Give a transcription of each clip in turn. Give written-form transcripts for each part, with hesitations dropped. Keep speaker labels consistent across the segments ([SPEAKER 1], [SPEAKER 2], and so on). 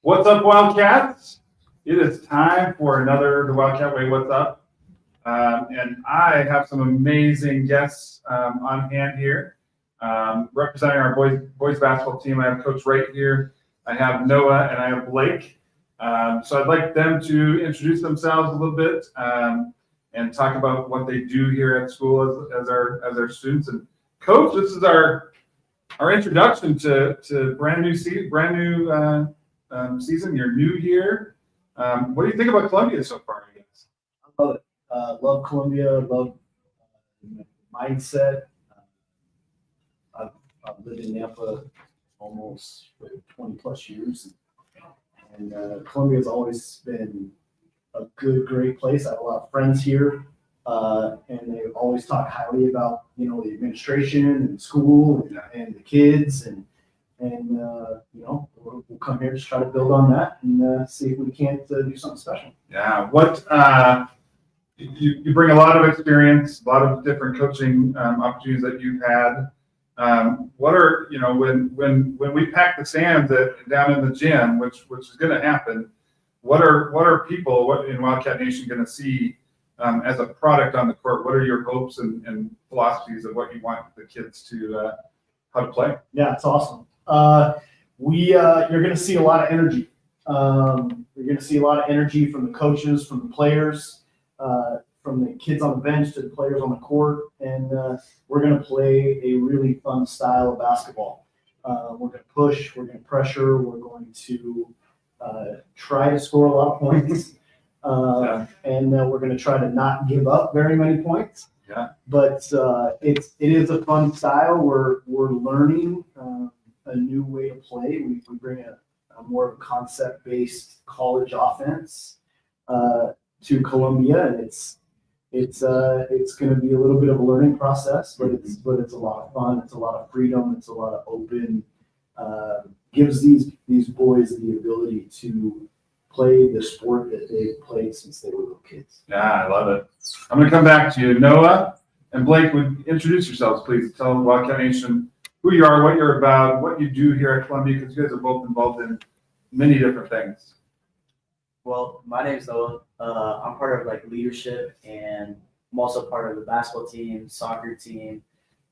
[SPEAKER 1] What's up, Wildcats? It is time for another The Wildcat Way What's Up. And I have some amazing guests on hand here. Representing our boys basketball team, I have Coach Wright here. I have Noah and I have Blake. So I'd like them to introduce themselves a little bit and talk about what they do here at school as our students. And Coach, this is our introduction to brand new season. You're new here. What do you think about Columbia so far, I guess?
[SPEAKER 2] I love it. Love Columbia. Love mindset. I've lived in Nampa almost for 20 plus years, and Columbia has always been a great place. I have a lot of friends here, and they always talk highly about the administration and school and the kids and we'll come here to try to build on that and see if we can't do something special.
[SPEAKER 1] Yeah. What you bring a lot of experience, a lot of different coaching opportunities that you've had. What are when we pack the stands down in the gym, which is going to happen? What are people in Wildcat Nation going to see as a product on the court? What are your hopes and philosophies of what you want the kids to how to play?
[SPEAKER 2] Yeah, it's awesome. You're going to see a lot of energy. You're going to see a lot of energy from the coaches, from the players, from the kids on the bench to the players on the court, and we're going to play a really fun style of basketball. We're going to push, we're going to pressure, we're going to try to score a lot of points, and we're going to try to not give up very many points.
[SPEAKER 1] Yeah.
[SPEAKER 2] But it is a fun style. We're learning a new way to play. We bring a more of a concept-based college offense to Columbia, and it's going to be a little bit of a learning process, but it's a lot of fun. It's a lot of freedom. It's a lot of open. Gives these boys the ability to play the sport that they've played since they were little kids.
[SPEAKER 1] Yeah, I love it. I'm going to come back to you, Noah and Blake. Would introduce yourselves, please. Tell Wildcat Nation who you are, what you're about, what you do here at Columbia, because you guys are both involved in many different things.
[SPEAKER 3] Well, my name is Noah. I'm part of leadership, and I'm also part of the basketball team, soccer team,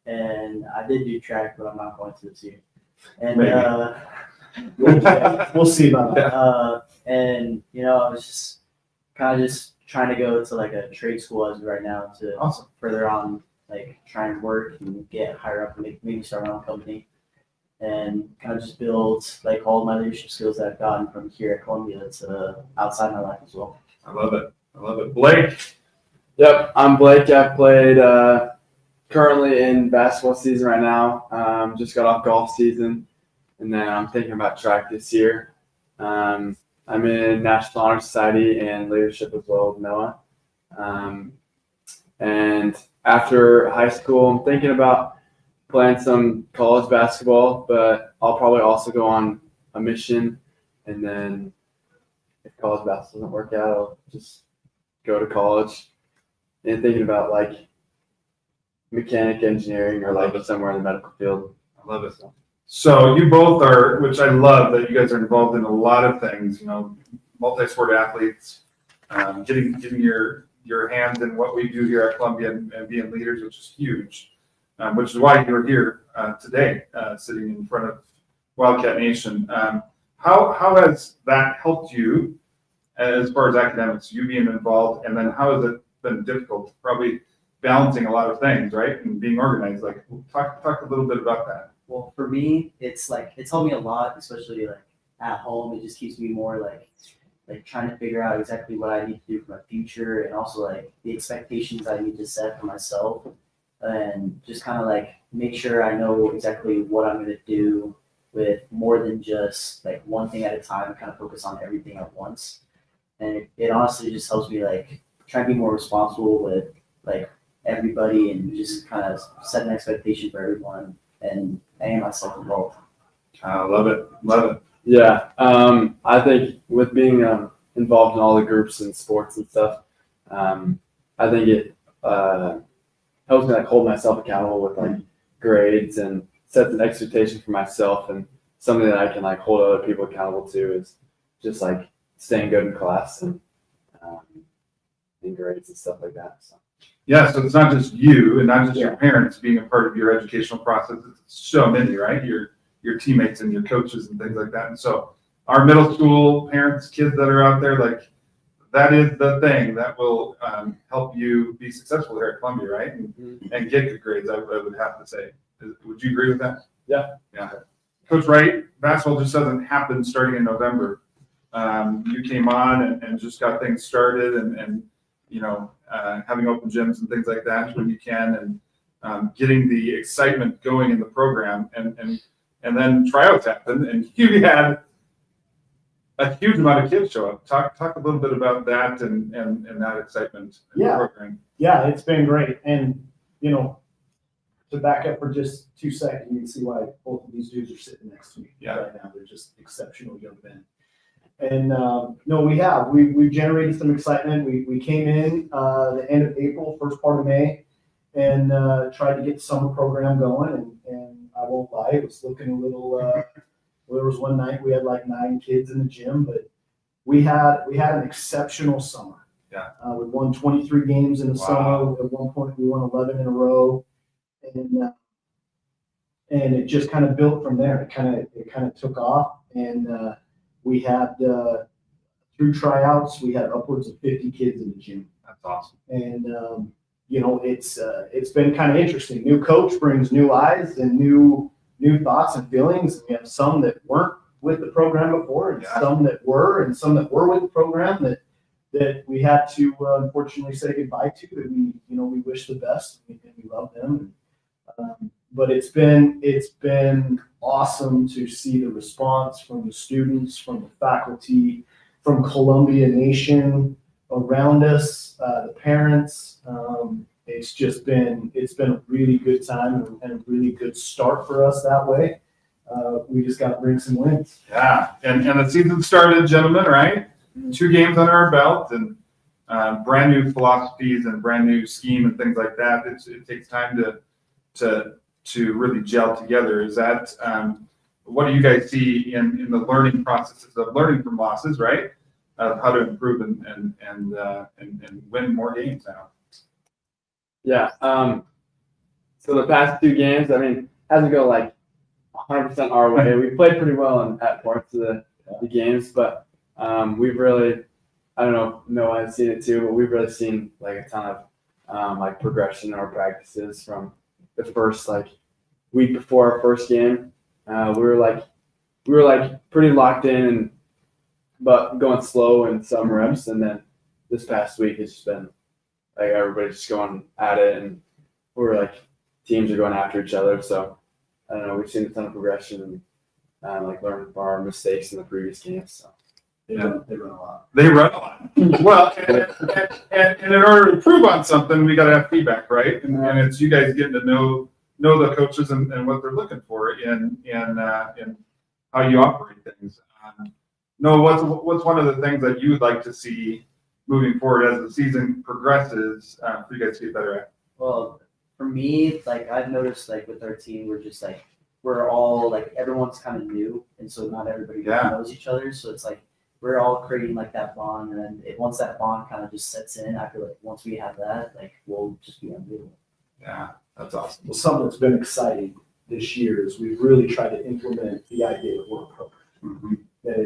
[SPEAKER 3] and I did do track, but I'm not going to the team. And
[SPEAKER 2] We'll see about that.
[SPEAKER 3] and I was just kind of trying to go to a trade school as of right now to
[SPEAKER 1] Awesome.
[SPEAKER 3] further on try and work and get higher up and maybe start my own company and kind of just build all my leadership skills that I've gotten from here at Columbia to outside my life as well.
[SPEAKER 1] I love it. Blake.
[SPEAKER 4] Yep, I'm Blake. I've played currently in basketball season right now. Just got off golf season, and then I'm thinking about track this year. I'm in National Honor Society and leadership as well with Noah. And after high school, I'm thinking about playing some college basketball, but I'll probably also go on a mission. And then if college basketball doesn't work out, I'll just go to college. And thinking about mechanic engineering or somewhere in the medical field.
[SPEAKER 1] I love it. So you both are, which I love that you guys are involved in a lot of things, multi-sport athletes, getting your hands in what we do here at Columbia and being leaders, which is huge, which is why you're here today, sitting in front of Wildcat Nation. How has that helped you as far as academics, you being involved, and then how has it been difficult, probably balancing a lot of things, right, and being organized? Talk a little bit about that.
[SPEAKER 3] Well, for me, it's helped me a lot, especially at home. It just keeps me more trying to figure out exactly what I need to do for my future, and also the expectations I need to set for myself, and just kind of make sure I know exactly what I'm going to do with more than just one thing at a time, and kind of focus on everything at once. And it honestly just helps me try to be more responsible with everybody, and just kind of set an expectation for everyone and myself involved.
[SPEAKER 1] I love it.
[SPEAKER 4] Yeah, I think with being involved in all the groups and sports and stuff, I think it helps me hold myself accountable with grades and sets an expectation for myself, and something that I can hold other people accountable to is just like staying good in class and in grades and stuff like that. So.
[SPEAKER 1] Yeah, so it's not just you and not just your parents being a part of your educational process. It's so many, right? Your teammates and your coaches and things like that. And so our middle school parents, kids that are out there, like that is the thing that will help you be successful here at Columbia, right? And get good grades, I would have to say. Would you agree with that?
[SPEAKER 4] Yeah.
[SPEAKER 1] Yeah. Coach Wright, basketball just doesn't happen starting in November. You came on and just got things started and you know, having open gyms and things like that when you can, and getting the excitement going in the program, and then tryouts happened, and you had a huge amount of kids show up. Talk a little bit about that and that excitement in the program.
[SPEAKER 2] Yeah, it's been great. And, you know, to back up for just 2 seconds, you can see why both of these dudes are sitting next to me right now. They're just exceptional young men. And no, we've generated some excitement. We came in the end of April, first part of May, and tried to get the summer program going. And I won't lie, it was looking a little. There was one night we had like 9 kids in the gym, but we had an exceptional summer.
[SPEAKER 1] Yeah.
[SPEAKER 2] We won 23 games in the summer. At one point, we won 11 in a row, and it just kind of built from there. It kind of took off, and we had through tryouts, we had upwards of 50 kids in the gym.
[SPEAKER 1] That's awesome.
[SPEAKER 2] And you know, it's been kind of interesting. New coach brings new eyes and new thoughts and feelings. We have some that weren't with the program before, and some that were, and some that were with the program that we had to unfortunately say goodbye to. That we wish the best and we love them. But it's been awesome to see the response from the students, from the faculty, from Columbia Nation around us, the parents. It's been a really good time and a really good start for us that way. We just got to bring some wins.
[SPEAKER 1] Yeah, and the season started, gentlemen, right? 2 games under our belt and brand new philosophies and brand new scheme and things like that. It takes time to really gel together. Is that what do you guys see in the learning processes of learning from losses, right? Of how to improve and win more games now.
[SPEAKER 4] Yeah. So the past 2 games, I mean, hasn't go like 100% our way. We played pretty well at parts of the games, but we've really, I don't know, Noah has seen it too, but we've really seen like a ton of like progression in our practices from the first like week before our first game. We were like pretty locked in but going slow in some reps, and then this past week it's just been like everybody's just going at it, and we're like teams are going after each other. So I don't know, we've seen a ton of progression and like learn from our mistakes in the previous games. So
[SPEAKER 2] They run a lot.
[SPEAKER 1] They run a lot. Well, and in order to improve on something, we got to have feedback, right? And it's you guys getting to know the coaches and what they're looking for in how you operate things. Noah, what's one of the things that you would like to see moving forward as the season progresses for you guys to get better at?
[SPEAKER 3] Well, for me, like I've noticed, like with our team, we're all like everyone's kind of new, and so not everybody really knows each other. So it's like we're all creating like that bond, and then once that bond kind of just sets in, I feel like once we have that, like we'll just be unbelievable.
[SPEAKER 1] Yeah, that's awesome.
[SPEAKER 2] Well, something that's been exciting this year is we've really tried to implement the idea of work program.
[SPEAKER 1] Mm-hmm.
[SPEAKER 2] That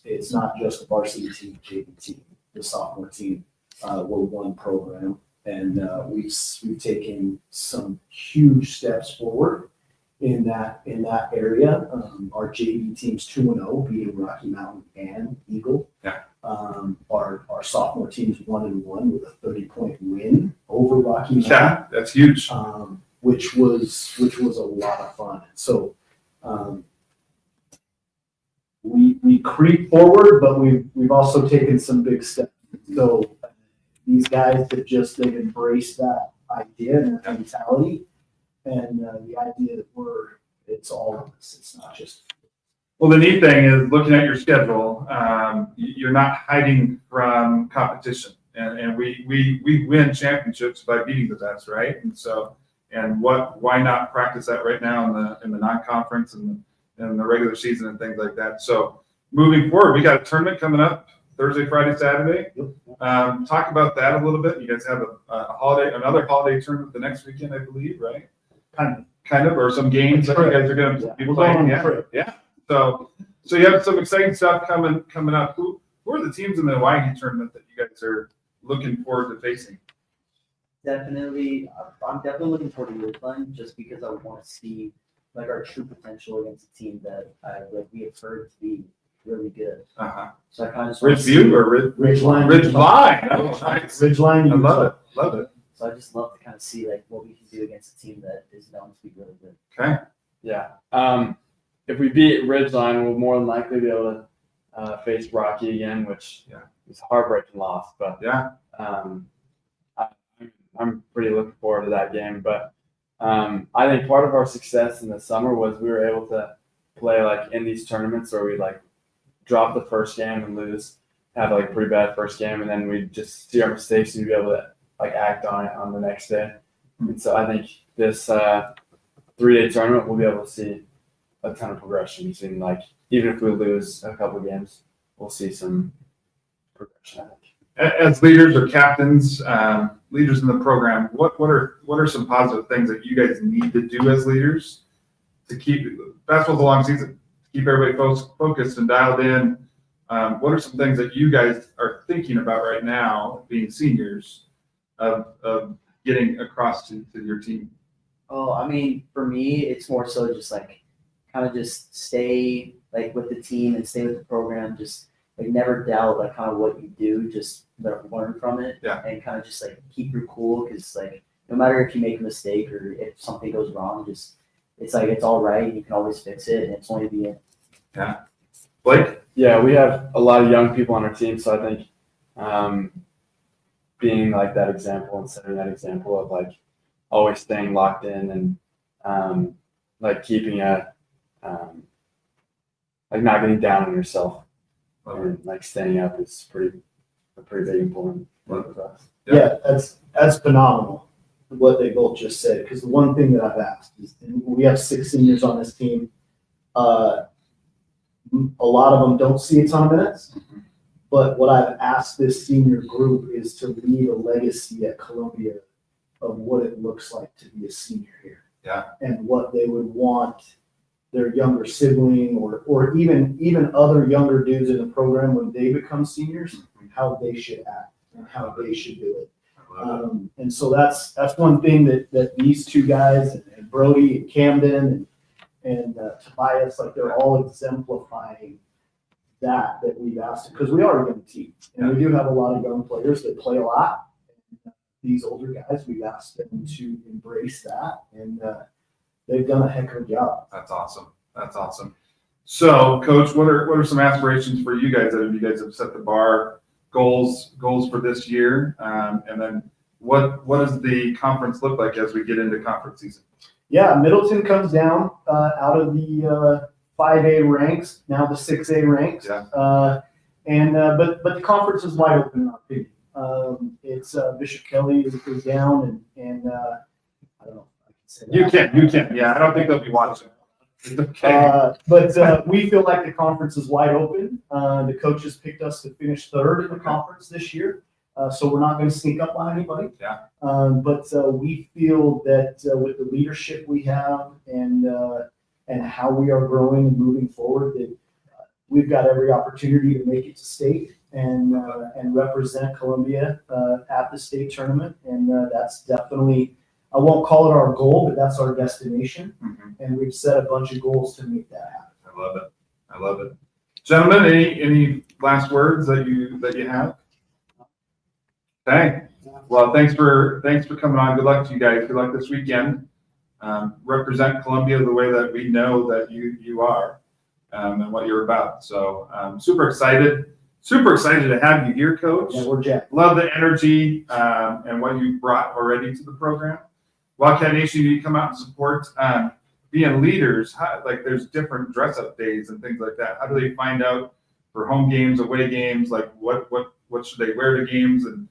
[SPEAKER 2] it's not just a varsity team, JV team, the sophomore team. We're one program, and we've taken some huge steps forward in that area. Our JV team's 2-0, beating Rocky Mountain and Eagle.
[SPEAKER 1] Yeah.
[SPEAKER 2] Our sophomore team's 1-1 with a 30-point win over Rocky Mountain.
[SPEAKER 1] Yeah, that's huge.
[SPEAKER 2] Which was a lot of fun. So we creep forward, but we've also taken some big steps. So these guys they've embraced that idea and that mentality, and the idea that it's all of us. It's not just.
[SPEAKER 1] Well, the neat thing is looking at your schedule, you're not hiding from competition, and we win championships by beating the best, right? And so, why not practice that right now in the non-conference and the regular season and things like that? So moving forward, we got a tournament coming up Thursday, Friday, Saturday.
[SPEAKER 2] Yep.
[SPEAKER 1] Talk about that a little bit. You guys have another holiday tournament the next weekend, I believe, right? Kind of, or some games that you guys are going to be
[SPEAKER 2] We're going
[SPEAKER 1] playing.
[SPEAKER 2] on a
[SPEAKER 1] Yeah.
[SPEAKER 2] trip.
[SPEAKER 1] Yeah. So you have some exciting stuff coming up. Who are the teams in the Hawaii tournament that you guys are looking forward to facing?
[SPEAKER 3] Definitely, I'm definitely looking forward to Ridgeline just because I want to see like our true potential against a team that we have heard to be really good. So I kind of just want to see.
[SPEAKER 1] Ridgeview or
[SPEAKER 2] Ridgeline.
[SPEAKER 1] Ridgeline. Oh, nice.
[SPEAKER 2] Ridgeline.
[SPEAKER 1] I love it. Love it.
[SPEAKER 3] So I just love to kind of see like what we can do against a team that is known to be really good.
[SPEAKER 1] Okay.
[SPEAKER 4] Yeah. If we beat Ridgeline, we'll more than likely be able to face Rocky again, which is a heartbreaking loss. But
[SPEAKER 1] Yeah.
[SPEAKER 4] I'm pretty looking forward to that game. But I think part of our success in the summer was we were able to play like in these tournaments where we like drop the first game and lose, have like a pretty bad first game, and then we just see our mistakes and be able to like act on it on the next day. And so I think this 3-day tournament we'll be able to see a ton of progressions, and like even if we lose a couple of games, we'll see some progression, I think.
[SPEAKER 1] As leaders or captains, leaders in the program, what are some positive things that you guys need to do as leaders to keep basketball's a long season, to keep everybody focused and dialed in? What are some things that you guys are thinking about right now, being seniors, of getting across to your team?
[SPEAKER 3] Oh, I mean, for me, it's more so just like kind of just stay like with the team and stay with the program. Just like never doubt like kind of what you do. Just learn from it.
[SPEAKER 1] Yeah.
[SPEAKER 3] And kind of just like keep your cool, because like no matter if you make a mistake or if something goes wrong, just it's like it's all right. You can always fix it, and it's only the end.
[SPEAKER 1] Yeah. Blake?
[SPEAKER 4] Yeah, we have a lot of young people on our team, so I think being like that example and setting that example of like always staying locked in and like keeping like not getting down on yourself and like staying up is a pretty big important thing for us.
[SPEAKER 2] Yeah, that's phenomenal what they both just said. Because the one thing that I've asked is, and we have 6 seniors on this team. A lot of them don't see a ton of minutes, but what I've asked this senior group is to leave a legacy at Columbia of what it looks like to be a senior here.
[SPEAKER 1] Yeah.
[SPEAKER 2] And what they would want their younger sibling or even other younger dudes in the program when they become seniors, how they should act and how they should do it. And so that's one thing that these 2 guys and Brody and Camden and Tobias, like they're all exemplifying that we've asked, because we are a young team and we do have a lot of young players that play a lot. And these older guys, we've asked them to embrace that, and they've done a heck of a job.
[SPEAKER 1] That's awesome. So, Coach, what are some aspirations for you guys that you guys have set the bar, goals for this year, and then what does the conference look like as we get into conference season?
[SPEAKER 2] Yeah, Middleton comes down out of the 5A ranks, now the 6A ranks.
[SPEAKER 1] Yeah.
[SPEAKER 2] But the conference is wide open in our opinion. It's Bishop Kelly is down, and I don't know if I can say that.
[SPEAKER 1] You can. Yeah, I don't think they'll be watching. It's okay.
[SPEAKER 2] But we feel like the conference is wide open. The coaches picked us to finish 3rd in the conference this year. So we're not going to sneak up on anybody.
[SPEAKER 1] Yeah.
[SPEAKER 2] But we feel that with the leadership we have and how we are growing and moving forward, that we've got every opportunity to make it to state and represent Columbia at the state tournament. And that's definitely, I won't call it our goal, but that's our destination.
[SPEAKER 1] Mm-hmm.
[SPEAKER 2] And we've set a bunch of goals to make that happen.
[SPEAKER 1] I love it. Gentlemen, any last words that you have? Okay. Well, thanks for coming on. Good luck to you guys. Good luck this weekend. Represent Columbia the way that we know that you are, and what you're about. So super excited to have you here, Coach.
[SPEAKER 2] Yeah, we're jacked.
[SPEAKER 1] Love the energy and what you brought already to the program. Wildcat Nation, you come out and support. Being leaders, like there's different dress-up days and things like that. How do they find out for home games, away games? Like what should they wear to games and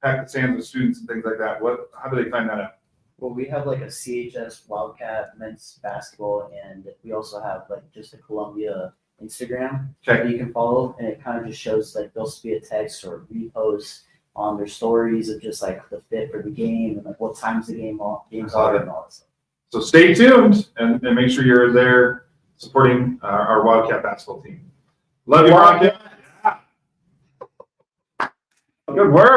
[SPEAKER 1] pack the stands with students and things like that? How do they find that out?
[SPEAKER 3] Well, we have like a CHS Wildcat men's basketball, and we also have like just a Columbia Instagram
[SPEAKER 1] Okay.
[SPEAKER 3] that you can follow, and it kind of just shows like there'll be a text or repost on their stories of just like the fit for the game and like what times the games are and all that stuff.
[SPEAKER 1] So stay tuned and make sure you're there supporting our Wildcat basketball team. Love you, Wildcat. Good work.